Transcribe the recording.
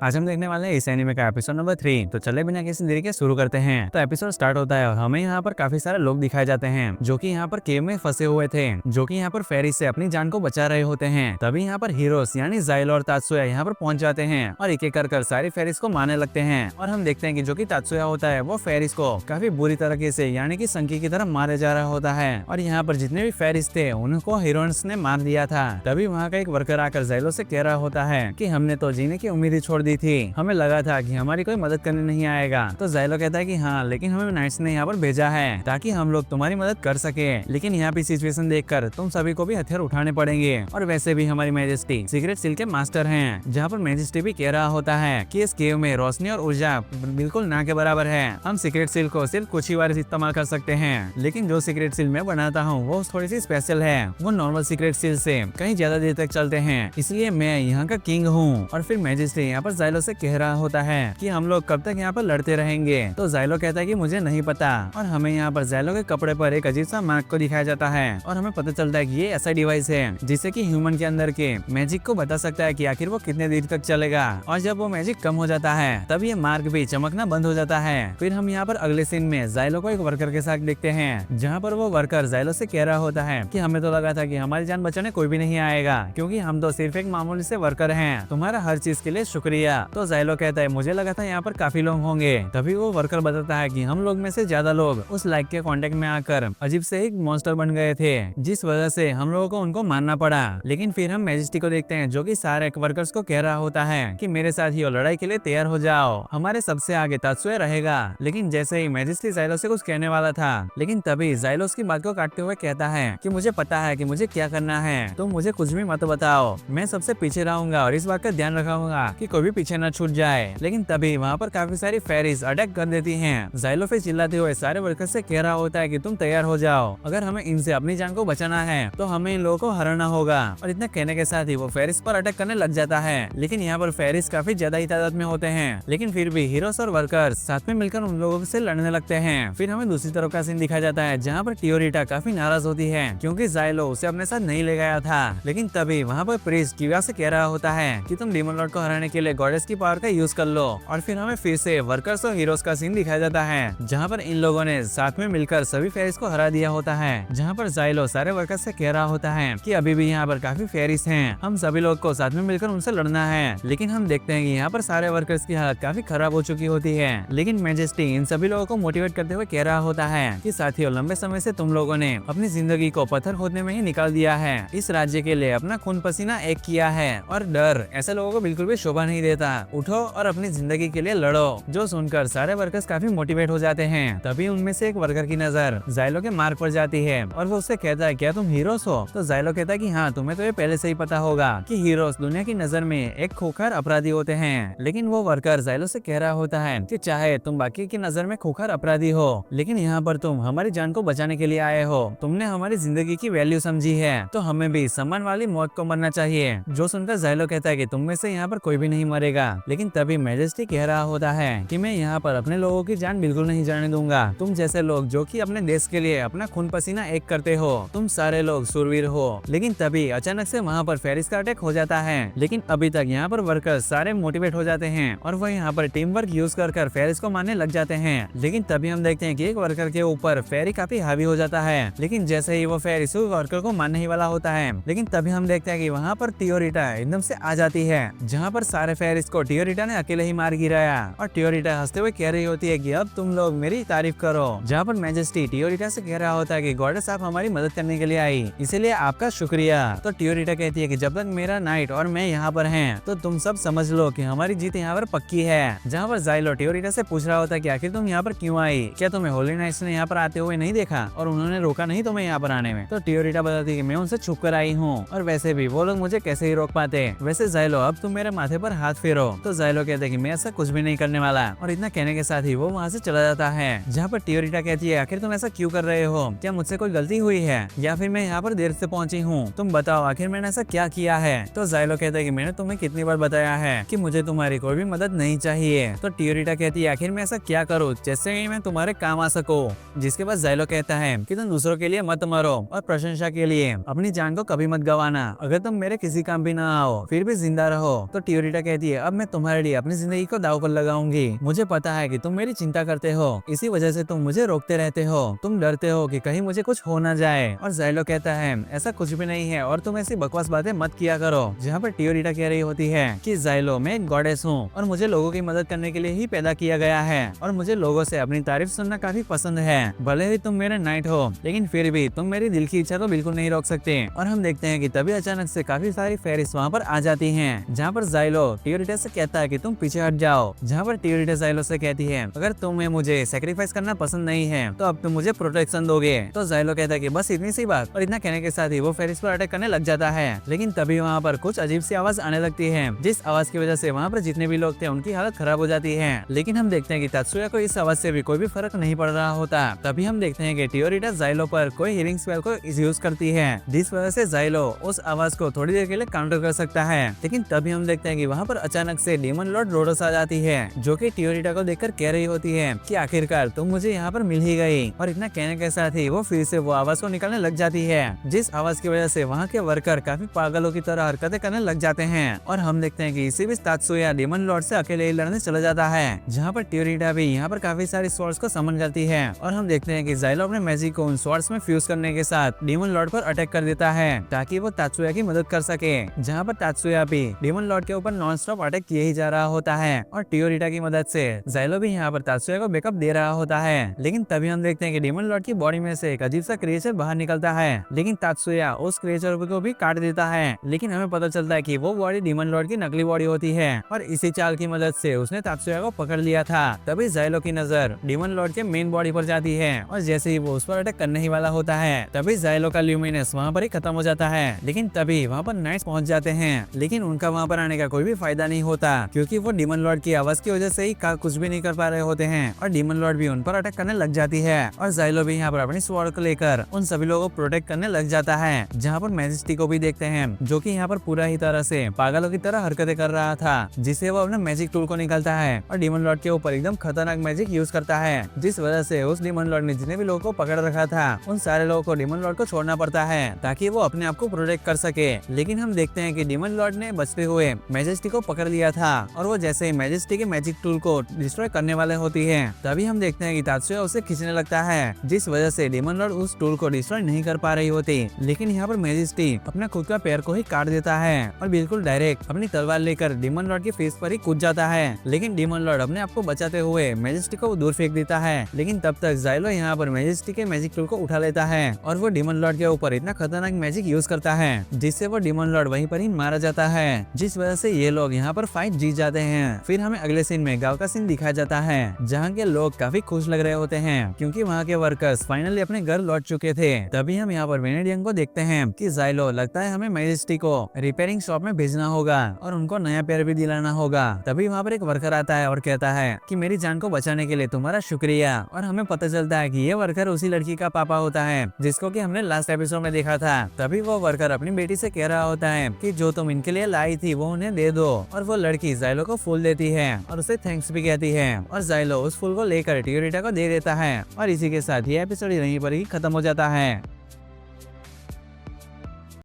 आज हम देखने वाले हैं इस एनीमे का एपिसोड नंबर 3। तो चले बिना किसी देरी के शुरू करते हैं। तो एपिसोड स्टार्ट होता है और हमें यहाँ पर काफी सारे लोग दिखाए जाते हैं जो कि यहाँ पर केव में फंसे हुए थे, जो कि यहाँ पर फेरी से अपनी जान को बचा रहे होते हैं। तभी यहाँ पर हीरोस यानी ज़ाइलो और तात्सुया यहाँ पर पहुंच जाते हैं और एक एक कर सारी फेरिस को मारने लगते हैं। और हम देखते हैं कि जो कि तात्सुया होता है वो फेरिस को काफी बुरी तरीके से यानी कि संकी की तरह मारे जा रहा होता है। और यहाँ पर जितने भी फेरिस थे उनको हीरोइंस ने मार दिया था। तभी वहाँ का एक वर्कर आकर ज़ाइलो से कह रहा होता है कि हमने तो जीने की उम्मीद ही छोड़ दी थी, हमें लगा था कि हमारी कोई मदद करने नहीं आएगा। तो ज़ाइलो कहता है कि हाँ, लेकिन हमें नाइट्स ने यहाँ पर भेजा है ताकि हम लोग तुम्हारी मदद कर सके, लेकिन यहाँ पे सिचुएशन देखकर तुम सभी को भी हथियार उठाने पड़ेंगे। और वैसे भी हमारी मैजेस्टी सीक्रेट सील के मास्टर हैं, जहाँ पर मैजेस्टी भी कह रहा होता है कि इस केव में रोशनी और ऊर्जा बिल्कुल ना के बराबर है। हम सीक्रेट सील को सिर्फ कुछ ही बार इस्तेमाल कर सकते हैं, लेकिन जो सीक्रेट सील मैं बनाता हूँ वो थोड़ी सी स्पेशल है, वो नॉर्मल सीक्रेट सील से कहीं ज्यादा देर तक चलते हैं, इसलिए मैं यहाँ का किंग हूँ। और फिर मैजेस्टी यहाँ पर ज़ाइलो से कह रहा होता है कि हम लोग कब तक यहाँ पर लड़ते रहेंगे। तो ज़ाइलो कहता है कि मुझे नहीं पता। और हमें यहाँ पर ज़ाइलो के कपड़े पर एक अजीब सा मार्क को दिखाया जाता है और हमें पता चलता है कि ये ऐसा डिवाइस है जिससे कि ह्यूमन के अंदर के मैजिक को बता सकता है कि आखिर वो कितने देर तक चलेगा। और जब वो मैजिक कम हो जाता है तब ये मार्क भी चमकना बंद हो जाता है। फिर हम यहाँ पर अगले सीन में ज़ाइलो को एक वर्कर के साथ देखते हैं, जहाँ पर वो वर्कर ज़ाइलो से कह रहा होता है कि हमें तो लगा था कि हमारी जान बचाने कोई भी नहीं आएगा, क्योंकि हम तो सिर्फ एक मामूली से वर्कर हैं, तुम्हारा हर चीज के लिए शुक्रिया। तो ज़ाइलो कहता है मुझे लगा था यहाँ पर काफी लोग होंगे। तभी वो वर्कर बताता है कि हम लोग में से ज्यादा लोग उस लाइक के कांटेक्ट में आकर अजीब से एक मॉन्स्टर बन गए थे, जिस वजह से हम लोगों को उनको मारना पड़ा। लेकिन फिर हम मैजेस्टी को देखते हैं जो कि सारे वर्कर्स को कह रहा होता है कि मेरे साथ ही लड़ाई के लिए तैयार हो जाओ, हमारे सबसे आगे तात्सुया रहेगा। लेकिन जैसे ही मैजेस्टी ज़ाइलो से कुछ कहने वाला था, लेकिन तभी ज़ाइलो उसकी बात को काटते हुए कहता है कि मुझे पता है कि मुझे क्या करना है, तुम मुझे कुछ भी मत बताओ, मैं सबसे पीछे रहूंगा और इस बात का ध्यान रखूंगा कि कोई भी पीछे न छूट जाए। लेकिन तभी वहाँ पर काफी सारी फेरीज अटैक कर देती हैं। ज़ाइलो फिर चिल्लाते हुए सारे वर्कर्स से कह रहा होता है कि तुम तैयार हो जाओ, अगर हमें इनसे अपनी जान को बचाना है तो हमें इन लोगों को हराना होगा। और इतना कहने के साथ ही वो फेरिस पर अटैक करने लग जाता है। लेकिन यहाँ पर फेरिस काफी ज्यादा ही तादाद में होते हैं, लेकिन फिर भी हीरोस और वर्कर्स साथ में मिलकर उन लोगों से लड़ने लगते हैं। फिर हमें दूसरी तरफ का सीन दिखाया जाता है, जहाँ पर टियोरिटा काफी नाराज होती है क्योंकि ज़ाइलो उसे अपने साथ नहीं ले गया था। लेकिन तभी वहाँ पर प्रीस्ट किवा से कह रहा होता है कि तुम डीमन लॉर्ड को हराने के लिए गॉडेस की पावर का यूज कर लो। और फिर हमें फिर से वर्कर्स और हीरोज का सीन दिखाया जाता है, जहाँ पर इन लोगों ने साथ में मिलकर सभी फेरिस को हरा दिया होता है। जहाँ पर ज़ाइलो सारे वर्कर्स से कह रहा होता है कि अभी भी यहाँ पर काफी फेरिस हैं, हम सभी लोग को साथ में मिलकर उनसे लड़ना है। लेकिन हम देखते हैं कि यहाँ पर सारे वर्कर्स की हालत काफी खराब हो चुकी होती है। लेकिन मैजेस्टी इन सभी लोगों को मोटिवेट करते हुए कह रहा होता है कि साथियों, लंबे समय से तुम लोगों ने अपनी जिंदगी को पत्थर खोदने में ही निकाल दिया है, इस राज्य के लिए अपना खून पसीना एक किया है, और डर ऐसे लोगों को बिल्कुल भी शोभा नहीं देता। उठो और अपनी जिंदगी के लिए लड़ो। जो सुनकर सारे वर्कर्स काफी मोटिवेट हो जाते हैं। तभी उनमें से एक वर्कर की नजर ज़ाइलो के मार्क पर जाती है और वो उससे कहता है क्या तुम हीरोस हो? तो ज़ाइलो कहता है कि हाँ, तुम्हें तो ये पहले से ही पता होगा कि हीरोस दुनिया की नजर में एक खूंखार अपराधी होते हैं। लेकिन वो वर्कर ज़ाइलो से कह रहा होता है कि चाहे तुम बाकी की नजर में खूंखार अपराधी हो, लेकिन यहाँ पर तुम हमारी जान को बचाने के लिए आए हो, तुमने हमारी जिंदगी की वैल्यू समझी है, तो हमें भी सम्मान वाली मौत को मरना चाहिए। जो सुनकर ज़ाइलो कहता है कि तुम में से यहाँ पर कोई भी नहीं मरेगा। लेकिन तभी मैजेस्टी कह रहा होता है कि मैं यहाँ पर अपने लोगों की जान बिल्कुल नहीं जाने दूंगा। तुम जैसे लोग जो कि अपने देश के लिए अपना खून पसीना एक करते हो, तुम सारे लोग शूरवीर हो। लेकिन तभी अचानक से वहाँ पर फेरिस का अटैक हो जाता है। लेकिन अभी तक यहाँ पर वर्कर्स सारे मोटिवेट हो जाते हैं और वो यहाँ पर टीम वर्क यूज कर फेरिस को मारने लग जाते हैं। लेकिन तभी हम देखते हैं कि एक वर्कर के ऊपर फेरी काफी हावी हो जाता है। लेकिन जैसे ही वो फेरिस उस वर्कर को मारने ही वाला होता है, लेकिन तभी हम देखते हैं कि वहाँ पर टियोरिटा एकदम से आ जाती है, जहाँ पर सारे फेरिस को टियोरिटा ने अकेले ही मार गिराया। और टियोरिटा हंसते हुए कह रही होती है कि अब तुम लोग मेरी तारीफ करो। जहाँ पर मैजेस्टी टियोरिटा से कह रहा होता है कि गॉडेस आप हमारी मदद करने के लिए आई, इसीलिए आपका शुक्रिया। तो टियोरिटा कहती है कि जब तक मेरा नाइट और मैं यहाँ पर हैं, तो तुम सब समझ लो कि हमारी जीत यहाँ पर पक्की है। जहाँ पर ज़ाइलो टियोरिटा से पूछ रहा होता है कि आखिर तुम यहाँ पर क्यों आई, क्या तुम्हें होली नाइट्स ने यहाँ पर आते हुए नहीं देखा और उन्होंने रोका नहीं तुम्हें यहाँ पर आने में? तो टियोरिटा बताती है कि मैं उनसे छुप कर आई हूँ, और वैसे भी वो लोग मुझे कैसे ही रोक पाते। वैसे ज़ाइलो, अब तुम मेरे माथे पर हाथ फेरो। तो ज़ाइलो कहते हैं कि मैं ऐसा कुछ भी नहीं करने वाला, और इतना कहने के साथ ही वो वहाँ से चला जाता है। जहाँ पर टियोरिटा कहती है आखिर तुम ऐसा क्यों कर रहे हो, क्या मुझसे कोई गलती हुई है या फिर मैं यहाँ पर देर से पहुंची हूँ, तुम बताओ आखिर मैंने ऐसा क्या किया है? तो ज़ाइलो कहता है कि मैंने तुम्हें कितनी बार बताया है कि मुझे तुम्हारी कोई भी मदद नहीं चाहिए। तो टियोरिटा कहती है आखिर मैं ऐसा क्या करूँ जैसे कि मैं तुम्हारे काम आ सकूं? जिसके बाद ज़ाइलो कहता है कि तुम दूसरों के लिए मत मरो और प्रशंसा के लिए अपनी जान को कभी मत गवाना, अगर तुम मेरे किसी काम भी ना आओ फिर भी जिंदा रहो। तो टियोरिटा कहती कि अब मैं तुम्हारे लिए अपनी जिंदगी को दांव पर लगाऊंगी। मुझे पता है कि तुम मेरी चिंता करते हो, इसी वजह से तुम मुझे रोकते रहते हो। तुम डरते हो कि कहीं मुझे कुछ हो ना जाए। और जाइलो कहता है ऐसा कुछ भी नहीं है और तुम ऐसी बकवास बातें मत किया करो। जहाँ पर टियोरिटा कह रही होती है कि जाइलो मैं एक गॉडेस हूँ और मुझे लोगों की मदद करने के लिए ही पैदा किया गया है और मुझे लोगों से अपनी तारीफ सुनना काफी पसंद है। भले ही तुम मेरे नाइट हो लेकिन फिर भी तुम मेरी दिल की इच्छा तो बिल्कुल नहीं रोक सकते। और हम देखते हैं कि तभी अचानक से काफी सारी फेरिस वहाँ पर आ जाती हैं, जहाँ पर जाइलो टियोरिटा से कहता है कि तुम पीछे हट जाओ। जहाँ पर टियोरिटा जाइलो से कहती है अगर तुम्हें मुझे सेक्रीफाइस करना पसंद नहीं है तो अब तुम मुझे प्रोटेक्शन दोगे। तो जाइलो कहता है कि बस इतनी सी बात। और इतना कहने के साथ ही वो फेरिस पर अटैक करने लग जाता है। लेकिन तभी वहाँ पर कुछ अजीब सी आवाज आने लगती है, जिस आवाज की वजह से वहाँ पर जितने भी लोग थे उनकी हालत खराब हो जाती है। लेकिन हम देखते हैं कि तात्सुया को इस आवाज से भी कोई भी फर्क नहीं पड़ रहा होता। तभी हम देखते हैं कि टियोरिटा जाइलो पर कोई हीलिंग स्पेल को यूज करती है, जिस वजह से जाइलो उस आवाज को थोड़ी देर के लिए काउंटर कर सकता है। लेकिन तभी हम देखते हैं कि वहाँ पर अचानक से डीमन लॉर्ड रोडोस आ जाती है, जो कि टियोरिटा को देखकर कह रही होती है कि आखिरकार तुम मुझे यहाँ पर मिल ही गई। और इतना कहने के साथ ही वो फिर से वो आवाज को निकालने लग जाती है, जिस आवाज की वजह से वहाँ के वर्कर काफी पागलों की तरह हरकतें करने लग जाते हैं। और हम देखते हैं कि इसी बीच तात्सुया डीमन लॉर्ड से अकेले ही लड़ने चला जाता है, जहाँ पर टियोरिटा भी यहाँ पर काफी सारी स्वॉर्ड्स को समन करती है। और हम देखते हैं कि जाइलो अपने मैजिक को उन स्वॉर्ड्स में फ्यूज करने के साथ डीमन लॉर्ड पर अटैक कर देता है ताकि वो तात्सुया की मदद कर सके। जहाँ पर तात्सुया भी डीमन लॉर्ड के ऊपर नॉन स्टॉप अटैक किए ही जा रहा होता है और टियोरिटा की मदद से जाइलो भी यहाँ पर तात्सुया को बैकअप दे रहा होता है। लेकिन तभी हम देखते हैं कि डीमन लॉर्ड की बॉडी में से एक अजीब सा क्रिएचर बाहर निकलता है, लेकिन तात्सुया उस क्रिएचर को भी काट देता है। लेकिन हमें पता चलता है कि वो बॉडी डीमन लॉर्ड की नकली बॉडी होती है और इसी चाल की मदद से उसने तात्सुया को पकड़ लिया था। तभी जाइलो की नजर डीमन लॉर्ड के मेन बॉडी पर जाती है और जैसे ही वो उस पर अटैक करने ही वाला होता है तभी जाइलो का ल्यूमिनस वहाँ पर ही खत्म हो जाता है। लेकिन तभी वहाँ पर नाइट्स पहुँच जाते हैं, लेकिन उनका वहाँ पर आने का कोई भी फायदा नहीं होता, क्योंकि वो डीमन लॉर्ड की आवाज की वजह से ही कुछ भी नहीं कर पा रहे होते हैं और डीमन लॉर्ड भी उन पर अटैक करने लग जाती है। और जाइलो भी यहाँ पर अपनी स्वॉर्ड को लेकर उन सभी लोगों को प्रोटेक्ट करने लग जाता है। जहाँ पर मैजेस्टी को भी देखते हैं, जो कि यहाँ पर पूरा ही तरह से पागलों की तरह हरकतें कर रहा था, जिसे वो अपने मैजिक टूल को निकालता है और डीमन लॉर्ड के ऊपर एकदम खतरनाक मैजिक यूज करता है, जिस वजह से उस डीमन लॉर्ड ने जितने भी लोगों को पकड़ रखा था उन सारे लोगों को डीमन लॉर्ड को छोड़ना पड़ता है ताकि वो अपने आप को प्रोटेक्ट कर सके। लेकिन हम देखते हैं कि डीमन लॉर्ड ने बचते हुए मैजेस्टी को पकड़ लिया था और वो जैसे ही मैजेस्टी के मैजिक टूल को डिस्ट्रॉय करने वाले होती है तभी हम देखते हैं कि तात्सुया उसे खींचने लगता है, जिस वजह से डीमन लॉर्ड उस टूल को डिस्ट्रॉय नहीं कर पा रही होती। लेकिन यहाँ पर मैजेस्टी अपना खुद का पैर को ही काट देता है और बिल्कुल डायरेक्ट अपनी तलवार लेकर डीमन लॉर्ड के फेस पर ही कूद जाता है। लेकिन डीमन लॉर्ड अपने आप को बचाते हुए मैजेस्टी को दूर फेंक देता है। लेकिन तब तक जाइलो यहाँ पर मैजेस्टी के मैजिक टूल को उठा लेता है और वो डीमन लॉर्ड के ऊपर इतना खतरनाक मैजिक यूज करता है जिससे वो डीमन लॉर्ड वहीं पर ही मारा जाता है, जिस वजह से ये लोग यहाँ पर फाइट जीत जाते हैं। फिर हमें अगले सीन में गांव का सीन दिखाया जाता है, जहाँ के लोग काफी खुश लग रहे होते हैं क्योंकि वहाँ के वर्कर्स फाइनली अपने घर लौट चुके थे। तभी हम यहाँ पर वेनेडियन को देखते हैं कि जाइलो लगता है हमें मैजेस्टी को रिपेयरिंग शॉप में भेजना होगा और उनको नया पैर भी दिलाना होगा। तभी वहाँ पर एक वर्कर आता है और कहता है कि मेरी जान को बचाने के लिए तुम्हारा शुक्रिया। और हमें पता चलता है कि ये वर्कर उसी लड़की का पापा होता है जिसको कि हमने लास्ट एपिसोड में देखा था। तभी वो वर्कर अपनी बेटी से कह रहा होता है कि जो तुम इनके लिए लाई थी वो उन्हें दे दो। और वो लड़की जाइलो को फूल देती है और उसे थैंक्स भी कहती है और जाइलो उस फूल को लेकर टियोरिटा को दे देता है। और इसी के साथ ये एपिसोड यहीं पर ही खत्म हो जाता है।